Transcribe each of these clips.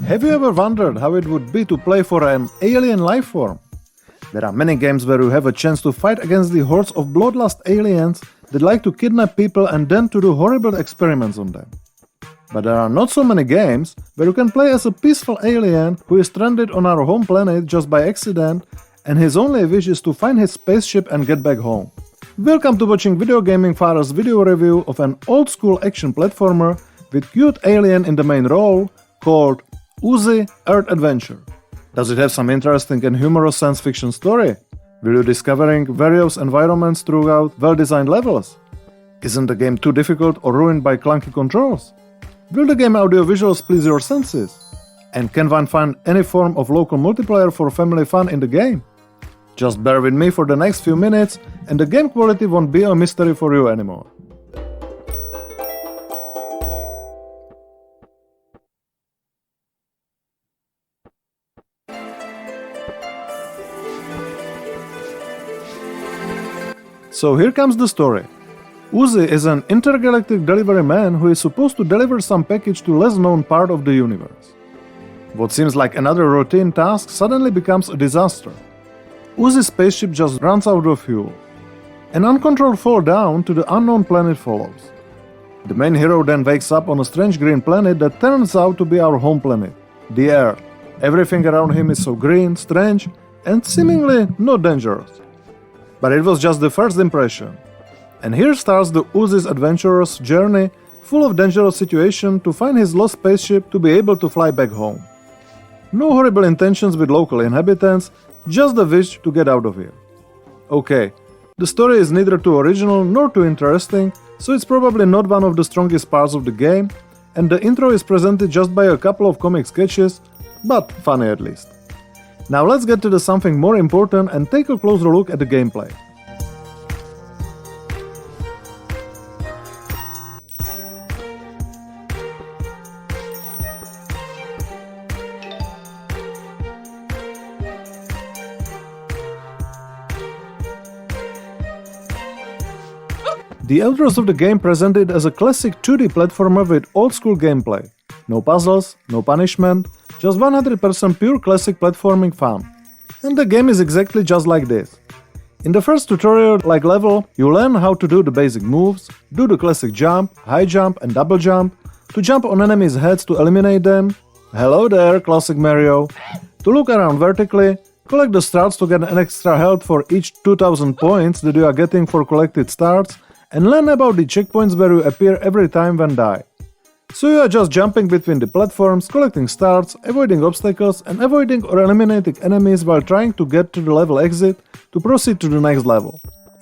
Have you ever wondered how it would be to play for an alien life form? There are many games where you have a chance to fight against the hordes of bloodlust aliens that like to kidnap people and then to do horrible experiments on them. But there are not so many games where you can play as a peaceful alien who is stranded on our home planet just by accident and his only wish is to find his spaceship and get back home. Welcome to watching VideoGaming Father's video review of an old-school action platformer with cute alien in the main role called Oozi Earth Adventure. Does it have some interesting and humorous science fiction story? Will you discovering various environments throughout well-designed levels? Isn't the game too difficult or ruined by clunky controls? Will the game audiovisuals please your senses? And can one find any form of local multiplayer for family fun in the game? Just bear with me for the next few minutes and the game quality won't be a mystery for you anymore. So here comes the story. Oozi is an intergalactic delivery man who is supposed to deliver some package to less known part of the universe. What seems like another routine task suddenly becomes a disaster. Oozi's spaceship just runs out of fuel. An uncontrolled fall down to the unknown planet follows. The main hero then wakes up on a strange green planet that turns out to be our home planet, the Earth. Everything around him is so green, strange, and seemingly not dangerous. But it was just the first impression. And here starts the Oozi's adventurous journey, full of dangerous situations to find his lost spaceship to be able to fly back home. No horrible intentions with local inhabitants, just the wish to get out of here. Okay, the story is neither too original nor too interesting, so it's probably not one of the strongest parts of the game, and the intro is presented just by a couple of comic sketches, but funny at least. Now let's get to the something more important and take a closer look at the gameplay. The address of the game presented as a classic 2D platformer with old-school gameplay. No puzzles, no punishment, just 100% pure classic platforming fun. And the game is exactly just like this. In the first tutorial-like level, you learn how to do the basic moves, do the classic jump, high jump and double jump, to jump on enemies' heads to eliminate them, hello there, classic Mario, to look around vertically, collect the stars to get an extra health for each 2000 points that you are getting for collected stars, and learn about the checkpoints where you appear every time when die. So you are just jumping between the platforms, collecting stars, avoiding obstacles and avoiding or eliminating enemies while trying to get to the level exit to proceed to the next level.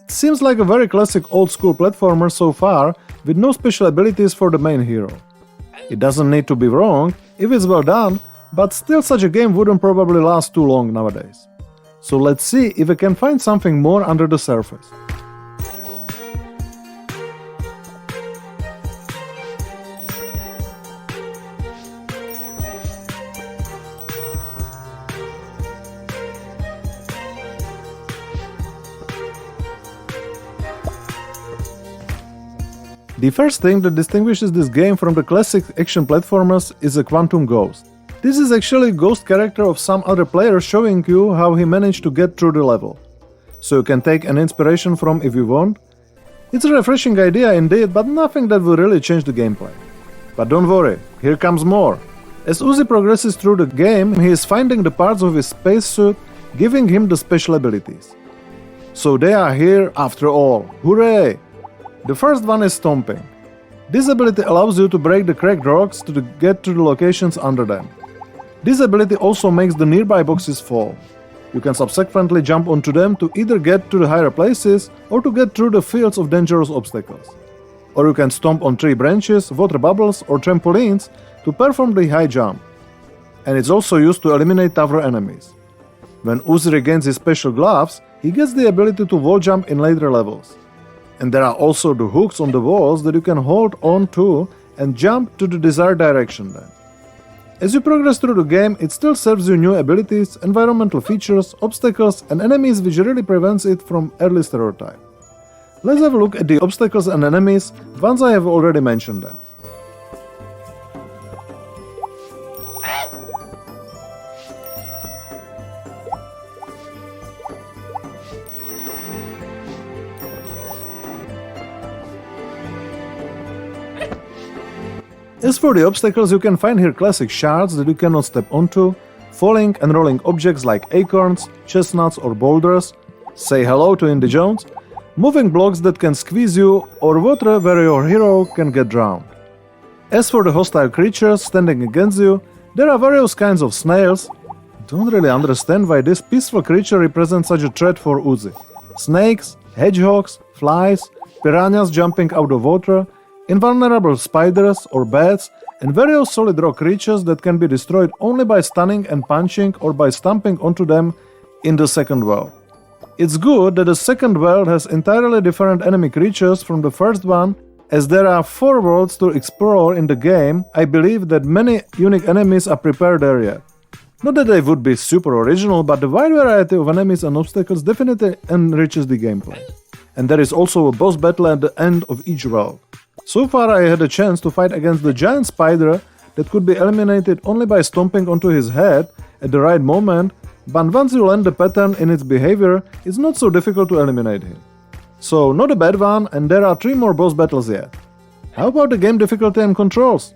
It seems like a very classic old-school platformer so far, with no special abilities for the main hero. It doesn't need to be wrong if it's well done, but still such a game wouldn't probably last too long nowadays. So let's see if we can find something more under the surface. The first thing that distinguishes this game from the classic action platformers is a quantum ghost. This is actually a ghost character of some other player showing you how he managed to get through the level. So you can take an inspiration from if you want. It's a refreshing idea indeed, but nothing that will really change the gameplay. But don't worry, here comes more. As Oozi progresses through the game, he is finding the parts of his spacesuit, giving him the special abilities. So they are here after all, hooray! The first one is Stomping. This ability allows you to break the cracked rocks to get to the locations under them. This ability also makes the nearby boxes fall. You can subsequently jump onto them to either get to the higher places or to get through the fields of dangerous obstacles. Or you can stomp on tree branches, water bubbles or trampolines to perform the high jump. And it's also used to eliminate tougher enemies. When Oozi regains his special gloves, he gets the ability to wall jump in later levels. And there are also the hooks on the walls that you can hold on to and jump to the desired direction then. As you progress through the game, it still serves you new abilities, environmental features, obstacles and enemies which really prevents it from early stereotype. Let's have a look at the obstacles and enemies once I have already mentioned them. As for the obstacles, you can find here classic shards that you cannot step onto, falling and rolling objects like acorns, chestnuts or boulders, say hello to Indy Jones, moving blocks that can squeeze you, or water where your hero can get drowned. As for the hostile creatures standing against you, there are various kinds of snails. Don't really understand why this peaceful creature represents such a threat for Oozi. Snakes, hedgehogs, flies, piranhas jumping out of water, invulnerable spiders or bats, and various solid rock creatures that can be destroyed only by stunning and punching or by stomping onto them in the second world. It's good that the second world has entirely different enemy creatures from the first one, as there are 4 worlds to explore in the game. I believe that many unique enemies are prepared there yet. Not that they would be super original, but the wide variety of enemies and obstacles definitely enriches the gameplay. And there is also a boss battle at the end of each world. So far I had a chance to fight against the giant spider that could be eliminated only by stomping onto his head at the right moment, but once you learn the pattern in its behavior, it's not so difficult to eliminate him. So not a bad one, and there are 3 more boss battles yet. How about the game difficulty and controls?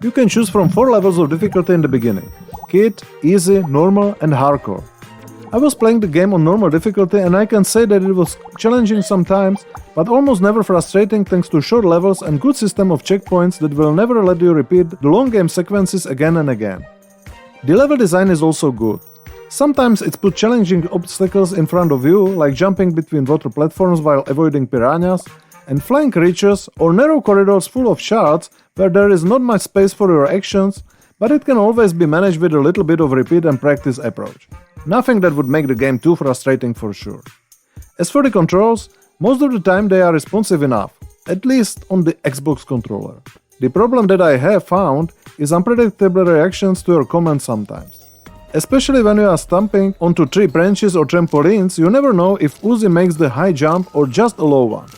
You can choose from 4 levels of difficulty in the beginning: Kid, Easy, Normal and Hardcore. I was playing the game on normal difficulty and I can say that it was challenging sometimes, but almost never frustrating thanks to short levels and good system of checkpoints that will never let you repeat the long game sequences again and again. The level design is also good. Sometimes it's put challenging obstacles in front of you, like jumping between water platforms while avoiding piranhas, and flying creatures, or narrow corridors full of shards where there is not much space for your actions, but it can always be managed with a little bit of repeat and practice approach. Nothing that would make the game too frustrating for sure. As for the controls, most of the time they are responsive enough, at least on the Xbox controller. The problem that I have found is unpredictable reactions to your commands sometimes. Especially when you are stomping onto tree branches or trampolines, you never know if Oozi makes the high jump or just a low one.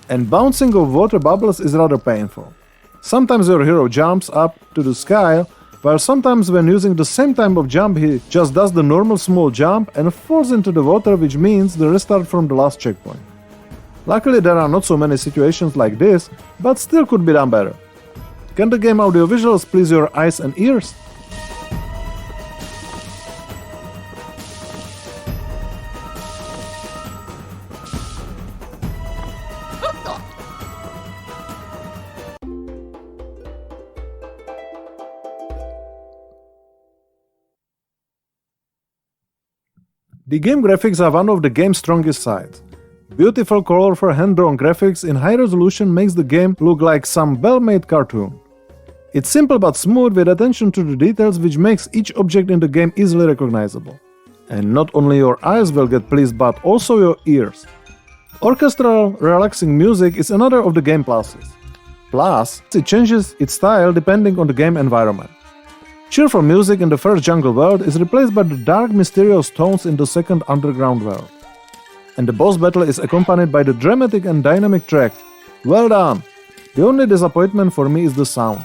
And bouncing of water bubbles is rather painful. Sometimes your hero jumps up to the sky, while sometimes when using the same type of jump he just does the normal small jump and falls into the water, which means the restart from the last checkpoint. Luckily there are not so many situations like this, but still could be done better. Can the game audiovisuals please your eyes and ears? The game graphics are one of the game's strongest sides. Beautiful, colorful, hand-drawn graphics in high resolution makes the game look like some well-made cartoon. It's simple but smooth with attention to the details, which makes each object in the game easily recognizable. And not only your eyes will get pleased, but also your ears. Orchestral, relaxing music is another of the game pluses. Plus, it changes its style depending on the game environment. Cheerful music in the first jungle world is replaced by the dark, mysterious tones in the second underground world. And the boss battle is accompanied by the dramatic and dynamic track. Well done! The only disappointment for me is the sound.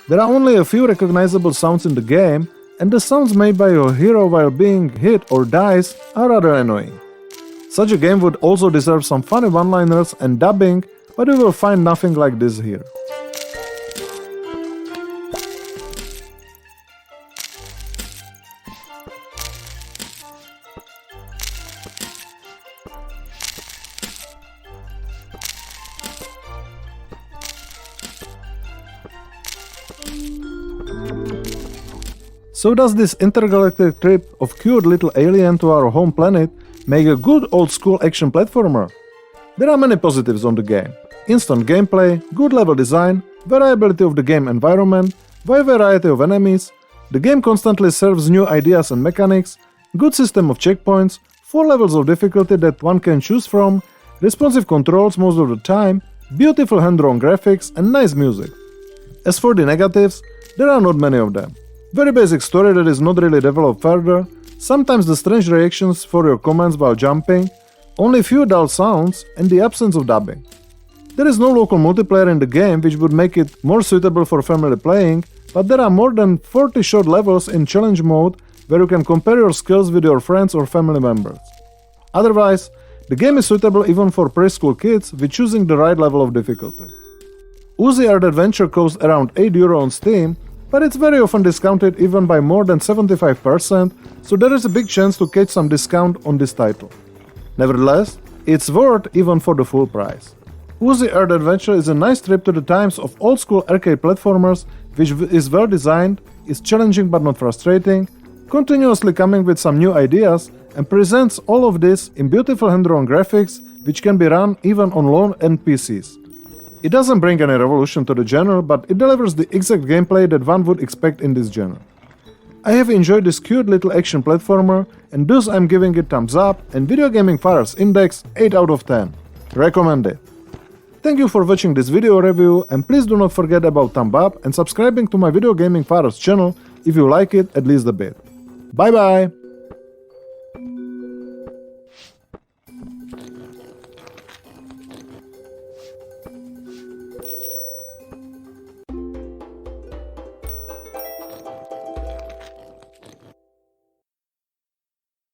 There are only a few recognizable sounds in the game, and the sounds made by your hero while being hit or dies are rather annoying. Such a game would also deserve some funny one-liners and dubbing, but you will find nothing like this here. So does this intergalactic trip of cute little alien to our home planet make a good old-school action platformer? There are many positives on the game. Instant gameplay, good level design, variability of the game environment, wide variety of enemies, the game constantly serves new ideas and mechanics, good system of checkpoints, 4 levels of difficulty that one can choose from, responsive controls most of the time, beautiful hand-drawn graphics and nice music. As for the negatives, there are not many of them. Very basic story that is not really developed further, sometimes the strange reactions for your commands while jumping, only few dull sounds and the absence of dubbing. There is no local multiplayer in the game, which would make it more suitable for family playing, but there are more than 40 short levels in challenge mode where you can compare your skills with your friends or family members. Otherwise, the game is suitable even for preschool kids with choosing the right level of difficulty. Oozi Art Adventure costs around €8 on Steam, but it's very often discounted even by more than 75%, so there is a big chance to catch some discount on this title. Nevertheless, it's worth even for the full price. Oozi Art Adventure is a nice trip to the times of old-school arcade platformers, which is well designed, is challenging but not frustrating, continuously coming with some new ideas, and presents all of this in beautiful hand-drawn graphics, which can be run even on low-end PCs. It doesn't bring any revolution to the genre, but it delivers the exact gameplay that one would expect in this genre. I have enjoyed this cute little action platformer, and thus I'm giving it thumbs up and VideoGaming Father's index 8 out of 10. Recommend it. Thank you for watching this video review, and please do not forget about thumb up and subscribing to my VideoGaming Father's channel if you like it at least a bit. Bye bye!